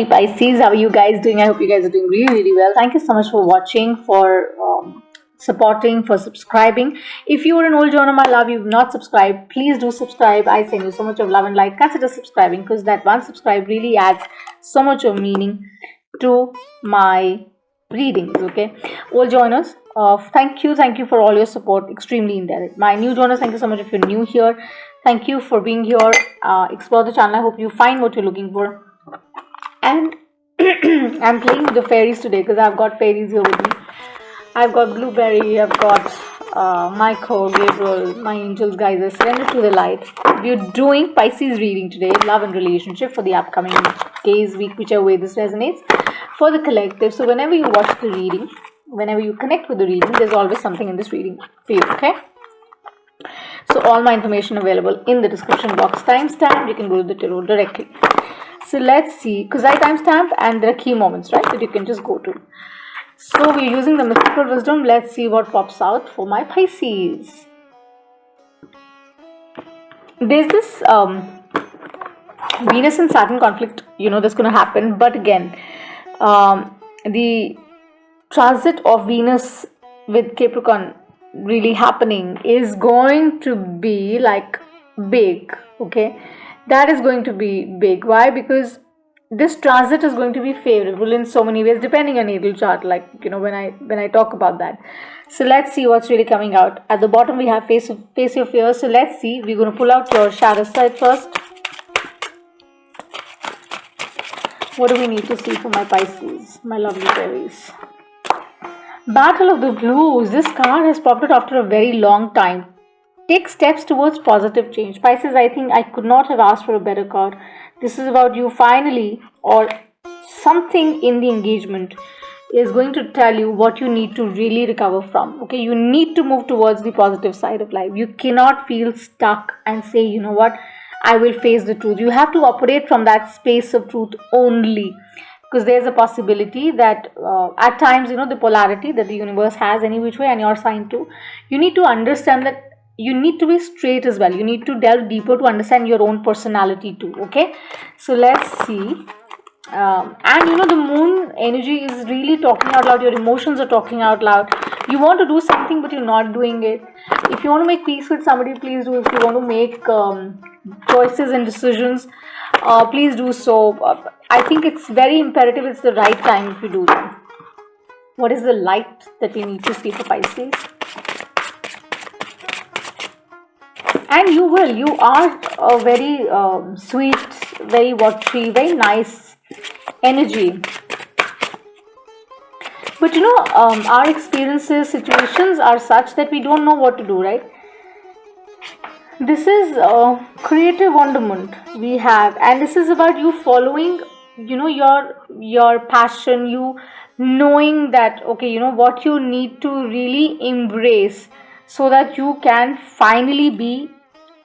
Pisces, how are you guys doing? I hope you guys are doing really, really well. Thank you so much for watching, for supporting, for subscribing. If you are an old joiner, my love, you've not subscribed, please do subscribe. I send you so much of love and light. Consider subscribing because that one subscribe really adds so much of meaning to my readings. Okay, old joiners, thank you for all your support. Extremely indebted. My new joiners, thank you so much if you're new here. Thank you for being here. Explore the channel. I hope you find what you're looking for. And I'm playing with the fairies today because I've got fairies here with me. I've got Blueberry, I've got Michael, Gabriel, my angels, guys. I surrender to the light. We're doing Pisces reading today, love and relationship for the upcoming days, week, whichever way this resonates, for the collective. So whenever you watch the reading, whenever you connect with the reading, there's always something in this reading for you, okay? So all my information available in the description box. Timestamp, you can go to the tarot directly. So let's see, because I timestamp and there are key moments, right, that you can just go to. So we're using the mystical wisdom. Let's see what pops out for my Pisces. There's this Venus and Saturn conflict, that's going to happen. But again, the transit of Venus with Capricorn really happening is going to be like big, okay? That is going to be big. Why? Because this transit is going to be favorable in so many ways, depending on natal chart, like when I talk about that. So let's see what's really coming out. At the bottom we have face your fears. So let's see. We're going to pull out your shadow side first. What do we need to see for my Pisces, my lovely fairies? Battle of the Blues. This card has popped out after a very long time. Take steps towards positive change. Pisces, I think I could not have asked for a better card. This is about you finally, or something in the engagement is going to tell you what you need to really recover from. Okay, you need to move towards the positive side of life. You cannot feel stuck and say, you know what, I will face the truth. You have to operate from that space of truth only. Because there's a possibility that at times, the polarity that the universe has any which way, and your sign too, you need to understand that you need to be straight as well. You need to delve deeper to understand your own personality too, okay? So let's see. And the moon energy is really talking out loud. Your emotions are talking out loud. You want to do something but you're not doing it. If you want to make peace with somebody, please do. If you want to make choices and decisions, please do so. I think it's very imperative. It's the right time if you do that. What is the light that we need to see for Pisces? And you are a very sweet, very watery, very nice energy. But our experiences, situations are such that we don't know what to do, right? This is creative wonderment we have, and this is about you following, your passion, you knowing that, okay, what you need to really embrace so that you can finally be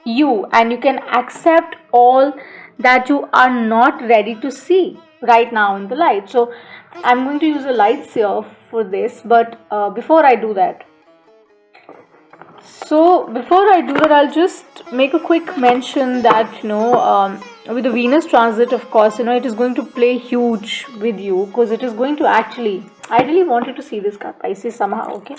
you, and you can accept all that you are not ready to see right now in the light. So I'm going to use a lights here for this, but before I do that, I'll just make a quick mention that with the Venus transit, of course, it is going to play huge with you, because it is going to actually, I really wanted to see this card, Pisces, somehow, okay?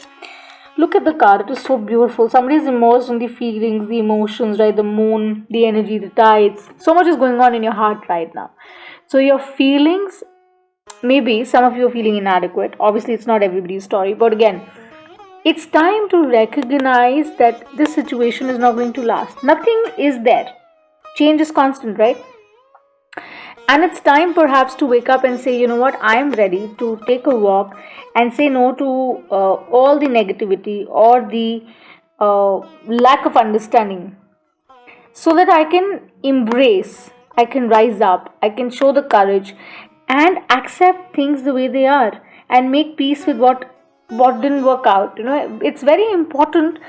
Look at the card, it is so beautiful. Somebody is immersed in the feelings, the emotions, right? The moon, the energy, the tides. So much is going on in your heart right now. So your feelings, maybe some of you are feeling inadequate. Obviously, it's not everybody's story. But again, it's time to recognize that this situation is not going to last. Nothing is there. Change is constant, right? And it's time perhaps to wake up and say, you know what, I'm ready to take a walk and say no to all the negativity or the lack of understanding, so that I can embrace, I can rise up, I can show the courage and accept things the way they are and make peace with what didn't work out. It's very important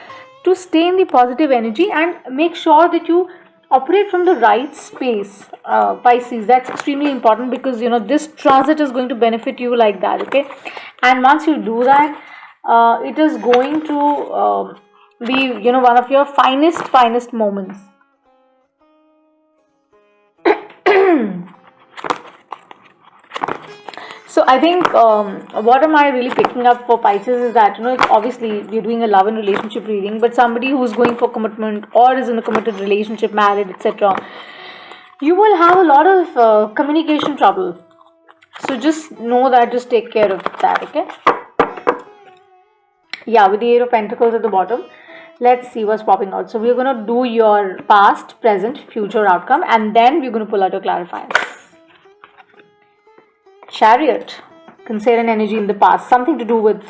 to stay in the positive energy and make sure that you operate from the right space, Pisces. That's extremely important, because this transit is going to benefit you like that, okay? And once you do that, it is going to be one of your finest moments. So I think what am I really picking up for Pisces is that, it's obviously you're doing a love and relationship reading, but somebody who's going for commitment or is in a committed relationship, married, etc., you will have a lot of communication trouble. So just know that, just take care of that, okay? Yeah, with the Eight of Pentacles at the bottom, let's see what's popping out. So we're going to do your past, present, future outcome, and then we're going to pull out your clarifiers. Chariot, consider an energy in the past, something to do with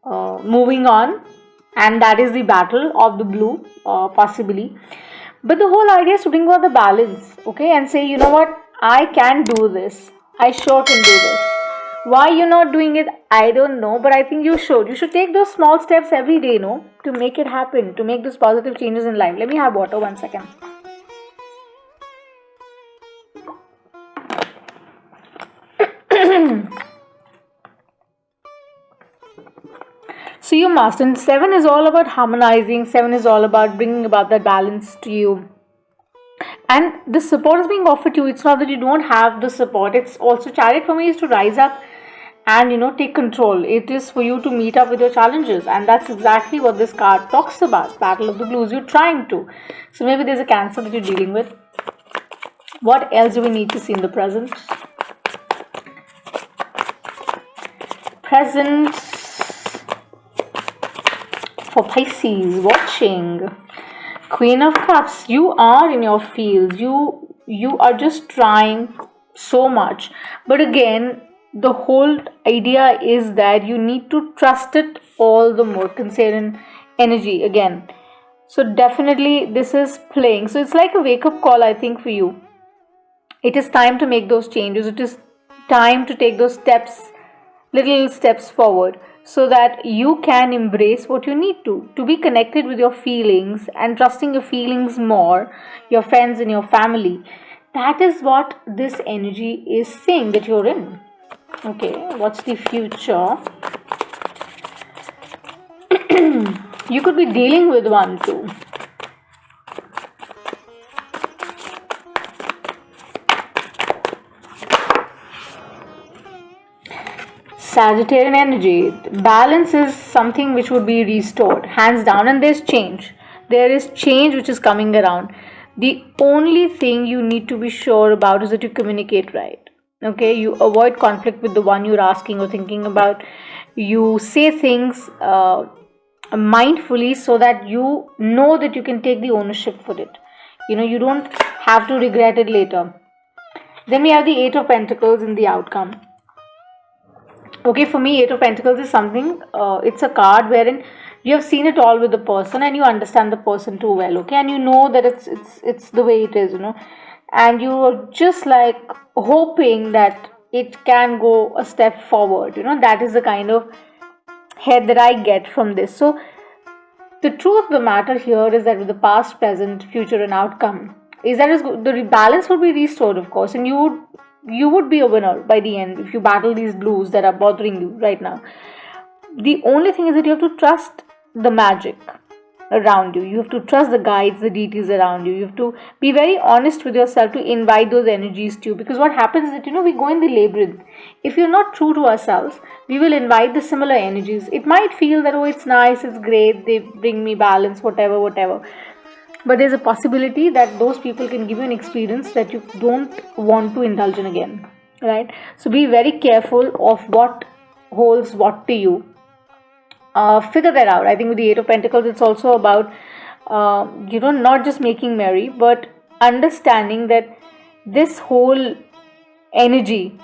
moving on, and that is the battle of the blue, possibly. But the whole idea is to bring about the balance, okay, and say, you know what, I can do this. I sure can do this. Why you're not doing it, I don't know, but I think you should. You should take those small steps every day, to make it happen, to make those positive changes in life. Let me have water 1 second. So your master, and 7 is all about harmonizing. 7 is all about bringing about that balance to you. And the support is being offered to you. It's not that you don't have the support. It's also, Chariot for me is to rise up and take control. It is for you to meet up with your challenges, and that's exactly what this card talks about. Battle of the Blues. You're trying to. So maybe there's a Cancer that you're dealing with. What else do we need to see in the present? Present for Pisces watching. Queen of Cups. You are in your fields. You are just trying so much, but again, the whole idea is that you need to trust it all the more. Considering energy again. So definitely this is playing. So it's like a wake-up call, I think, for you. It is time to make those changes. It is time to take those steps, little steps forward, so that you can embrace what you need to be connected with your feelings and trusting your feelings more, your friends and your family. That is what this energy is saying that you're in. Okay, what's the future? You could be dealing with one too. Sagittarian energy. Balance is something which would be restored, hands down, and there's change. There is change which is coming around. The only thing you need to be sure about is that you communicate right. Okay, you avoid conflict with the one you're asking or thinking about. You say things mindfully so that you know that you can take the ownership for it. You don't have to regret it later. Then we have the Eight of Pentacles in the outcome. Okay, for me, Eight of Pentacles is something, it's a card wherein you have seen it all with the person and you understand the person too well, okay, and you know that it's the way it is, and you are just like hoping that it can go a step forward, that is the kind of head that I get from this. So the truth of the matter here is that with the past, present, future and outcome is that the balance would be restored, of course, and you would be a winner by the end if you battle these blues that are bothering you right now. The only thing is that you have to trust the magic around you. You have to trust the guides, the deities around you. You have to be very honest with yourself to invite those energies to you, because what happens is that we go in the labyrinth. If you're not true to ourselves, we will invite the similar energies. It might feel that, oh, it's nice, it's great, they bring me balance, whatever, but there's a possibility that those people can give you an experience that you don't want to indulge in again, right? So be very careful of what holds what to you. Figure that out. I think with the Eight of Pentacles, it's also about not just making merry, but understanding that this whole energy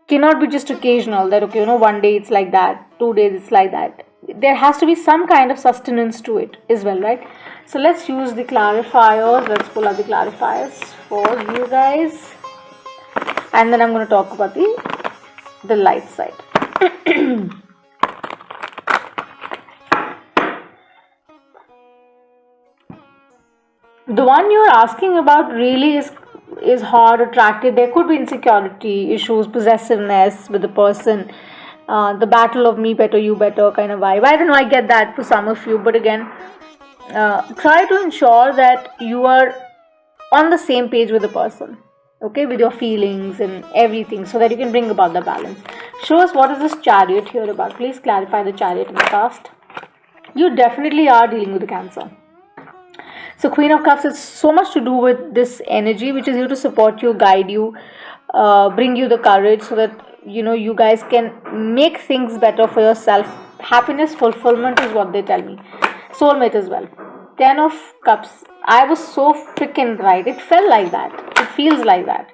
cannot be just occasional, that okay, one day it's like that, 2 days it's like that. There has to be some kind of sustenance to it as well, right? So let's use the clarifiers. Let's pull out the clarifiers for you guys, and then I'm going to talk about the light side. The one you're asking about really is hard, attracted. There could be insecurity issues, possessiveness with the person, the battle of me better, you better kind of vibe. I don't know, I get that for some of you, but again, try to ensure that you are on the same page with the person, okay, with your feelings and everything, so that you can bring about the balance. Show us, what is this Chariot here about? Please clarify the Chariot in the past. You definitely are dealing with the Cancer. So Queen of Cups is so much to do with this energy, which is here to support you, guide you, bring you the courage, so that you guys can make things better for yourself. Happiness, fulfillment is what they tell me. Soulmate as well. 10 of Cups. I was so freaking right. It felt like that. It feels like that.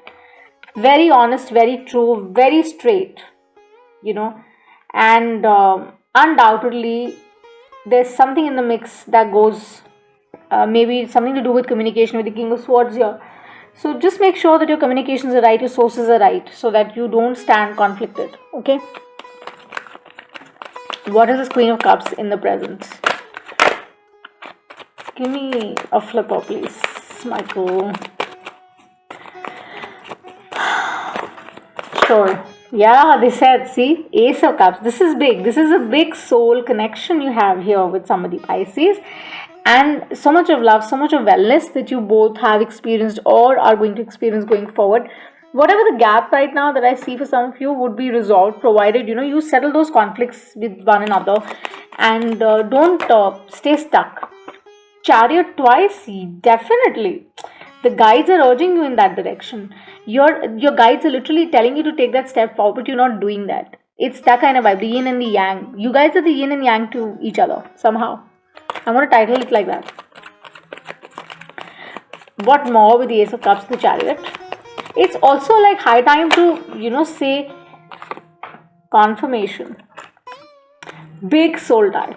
Very honest, very true, very straight. And undoubtedly there's something in the mix that goes, maybe something to do with communication with the King of Swords here. So just make sure that your communications are right, your sources are right, so that you don't stand conflicted. Okay. What is this Queen of Cups in the present? Give me a flipper, please, Michael. Sure. Yeah, they said, see, Ace of Cups. This is big. This is a big soul connection you have here with somebody, Pisces. And so much of love, so much of wellness that you both have experienced or are going to experience going forward. Whatever the gap right now that I see for some of you would be resolved, provided you settle those conflicts with one another, and don't stay stuck. Chariot twice, definitely. The guides are urging you in that direction. Your guides are literally telling you to take that step forward, but you're not doing that. It's that kind of vibe, the yin and the yang. You guys are the yin and yang to each other somehow. I'm going to title it like that. What more with the Ace of Cups, the Chariot? It's also like high time to, say confirmation. Big soul tie.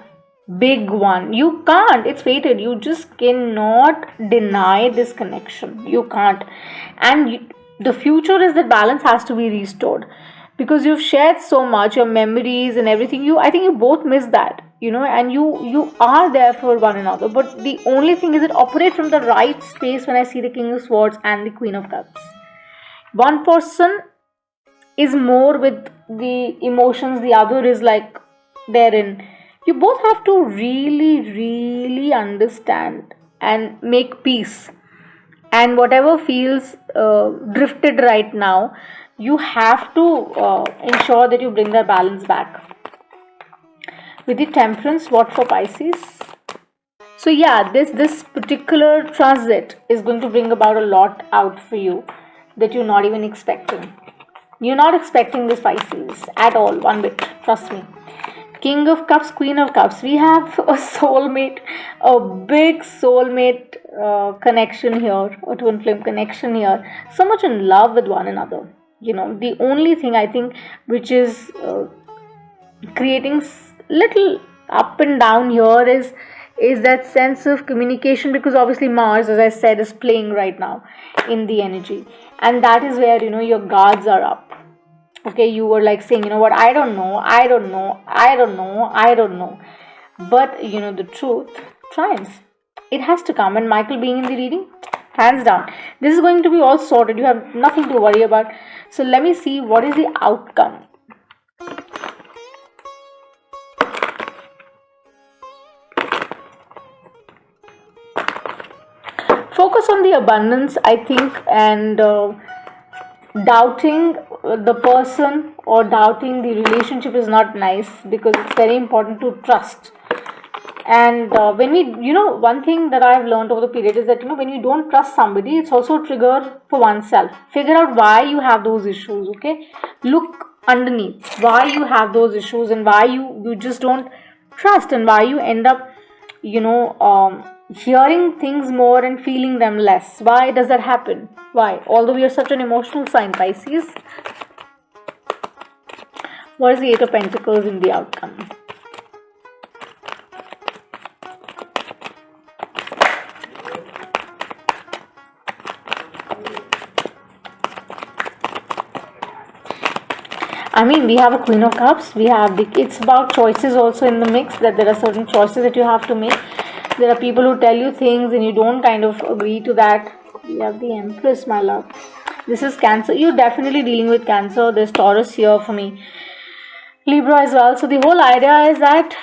Big one. You can't. It's fated. You just cannot deny this connection. You can't. And the future is that balance has to be restored. Because you've shared so much, your memories and everything. I think you both miss that. And you are there for one another. But the only thing is, it operates from the right space when I see the King of Swords and the Queen of Cups. One person is more with the emotions, the other is like therein. You both have to really, really understand and make peace. And whatever feels drifted right now, you have to ensure that you bring the balance back. With the Temperance, what for Pisces? So yeah, this particular transit is going to bring about a lot out for you that you're not even expecting. You're not expecting this, Pisces, at all, one bit, trust me. King of Cups, Queen of Cups. We have a soulmate, a big soulmate connection here, a twin flame connection here. So much in love with one another. The only thing I think which is creating little up and down here is that sense of communication, because obviously Mars, as I said, is playing right now in the energy, and that is where your guards are up. Okay, you were like saying, what, I don't know, but the truth triumphs. It has to come. And Michael being in the reading, hands down, this is going to be all sorted. You have nothing to worry about. So let me see what is the outcome. Focus on the abundance, I think, and doubting the person or doubting the relationship is not nice, because it's very important to trust. And when we, one thing that I've learned over the period is that, when you don't trust somebody, it's also a trigger for oneself. Figure out why you have those issues, okay? Look underneath why you have those issues, and why you just don't trust, and why you end up, hearing things more and feeling them less. Why does that happen? Why? Although we are such an emotional sign, Pisces. What is the Eight of Pentacles in the outcome? I mean, we have a Queen of Cups. We have it's about choices also in the mix, that there are certain choices that you have to make. There are people who tell you things and you don't kind of agree to that. We have the Empress, my love. This is Cancer. You're definitely dealing with Cancer. There's Taurus here for me. Libra as well. So the whole idea is that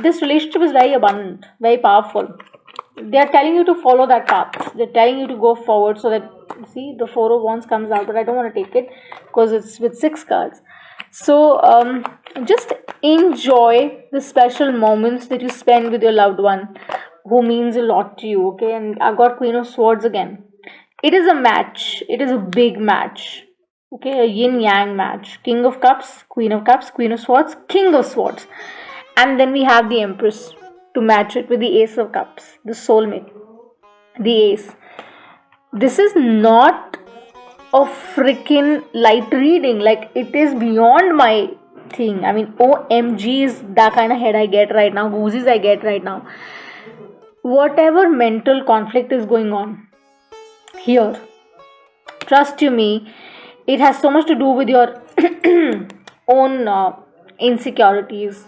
this relationship is very abundant, very powerful. they are telling you to follow that path. They're telling you to go forward, so that, see, the Four of Wands comes out, but I don't want to take it because it's with 6 cards. So just enjoy the special moments that you spend with your loved one who means a lot to you. Okay, and I got Queen of Swords again. It is a match. It is a big match. Okay, a yin yang match. King of Cups, Queen of Cups, Queen of Swords, King of Swords. And then we have the Empress to match it with the Ace of Cups, the soulmate, the Ace. This is not a freaking light reading. Like, it is beyond my thing. I mean, OMG is that kind of head I get right now, goosies I get right now. Whatever mental conflict is going on here, trust you me, it has so much to do with your own insecurities,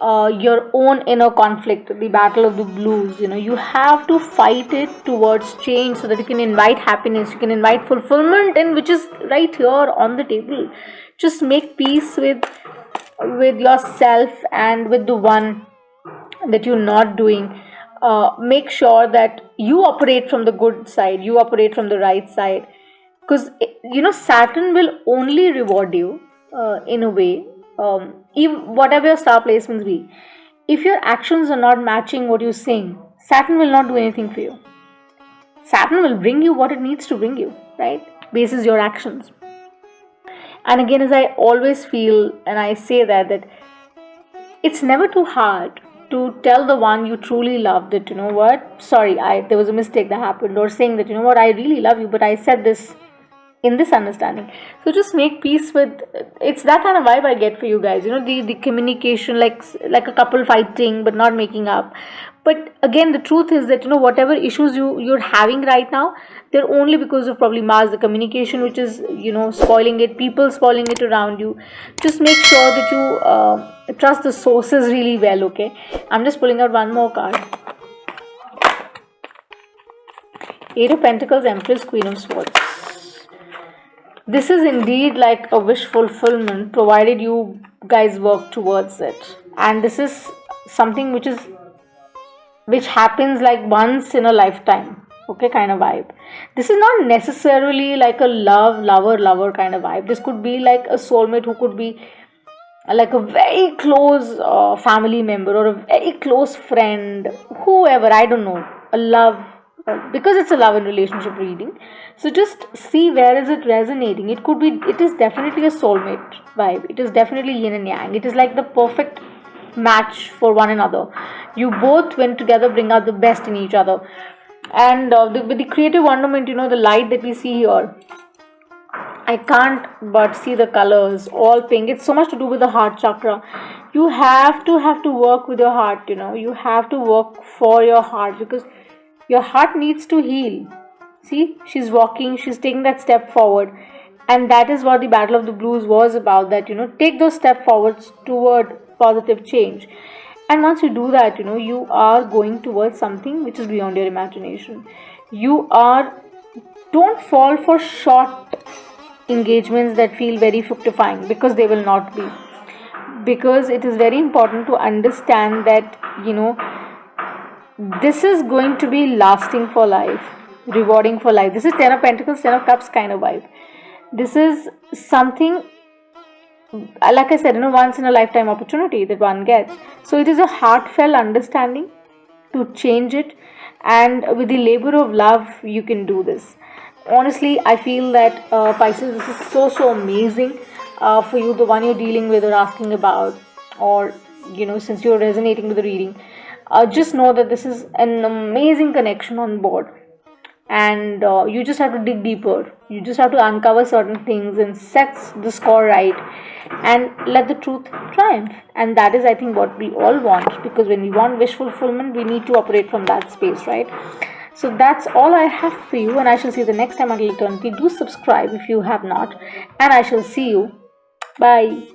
your own inner conflict, the battle of the blues. You have to fight it towards change, so that you can invite happiness, you can invite fulfillment, and which is right here on the table. Just make peace with yourself and with the one that you're not doing. Make sure that you operate from the good side, you operate from the right side, because Saturn will only reward you in a way, if whatever your star placements be, if your actions are not matching what you sing, Saturn will not do anything for you. Saturn will bring you what it needs to bring you, right? Basis your actions. And again, as I always feel, and I say that it's never too hard to tell the one you truly love that, sorry, there was a mistake that happened, or saying that, I really love you, but I said this in this understanding. So just make peace with, it's that kind of vibe I get for you guys, the communication, like a couple fighting but not making up. But again, the truth is that, whatever issues you're having right now, they're only because of probably Mars, the communication, which is, spoiling it, people spoiling it around you. Just make sure that you trust the sources really well. Okay, I'm just pulling out one more card. 8 of Pentacles, Empress, Queen of Swords. This is indeed like a wish fulfillment, provided you guys work towards it. And this is something which happens like once in a lifetime. Okay, kind of vibe. This is not necessarily like a lover kind of vibe. This could be like a soulmate, who could be like a very close family member, or a very close friend, whoever, I don't know, a love, because it's a love and relationship reading. So just see where is it resonating. It is definitely a soulmate vibe. It is definitely yin and yang. It is like the perfect match for one another. You both went together, bring out the best in each other. And with the creative wonderment, the light that we see here, I can't but see the colors, all pink. It's so much to do with the heart chakra. You have to work with your heart. You have to work for your heart, because your heart needs to heal. See, she's walking, she's taking that step forward. And that is what the Battle of the Blues was about, that, take those steps forwards toward positive change. And once you do that, you are going towards something which is beyond your imagination. Don't fall for short engagements that feel very fructifying, because they will not be. Because it is very important to understand that, this is going to be lasting for life, rewarding for life. This is 10 of Pentacles, 10 of Cups kind of vibe. This is something, like I said, once in a lifetime opportunity that one gets. So it is a heartfelt understanding to change it, and with the labor of love, you can do this. Honestly, I feel that Pisces, this is so amazing for you, the one you're dealing with or asking about, or since you're resonating with the reading. Just know that this is an amazing connection on board, and you just have to dig deeper. You just have to uncover certain things and set the score right, and let the truth triumph. And that is, I think, what we all want, because when we want wish fulfillment, we need to operate from that space, right? So that's all I have for you, and I shall see you the next time until eternity. Do subscribe if you have not, and I shall see you. Bye.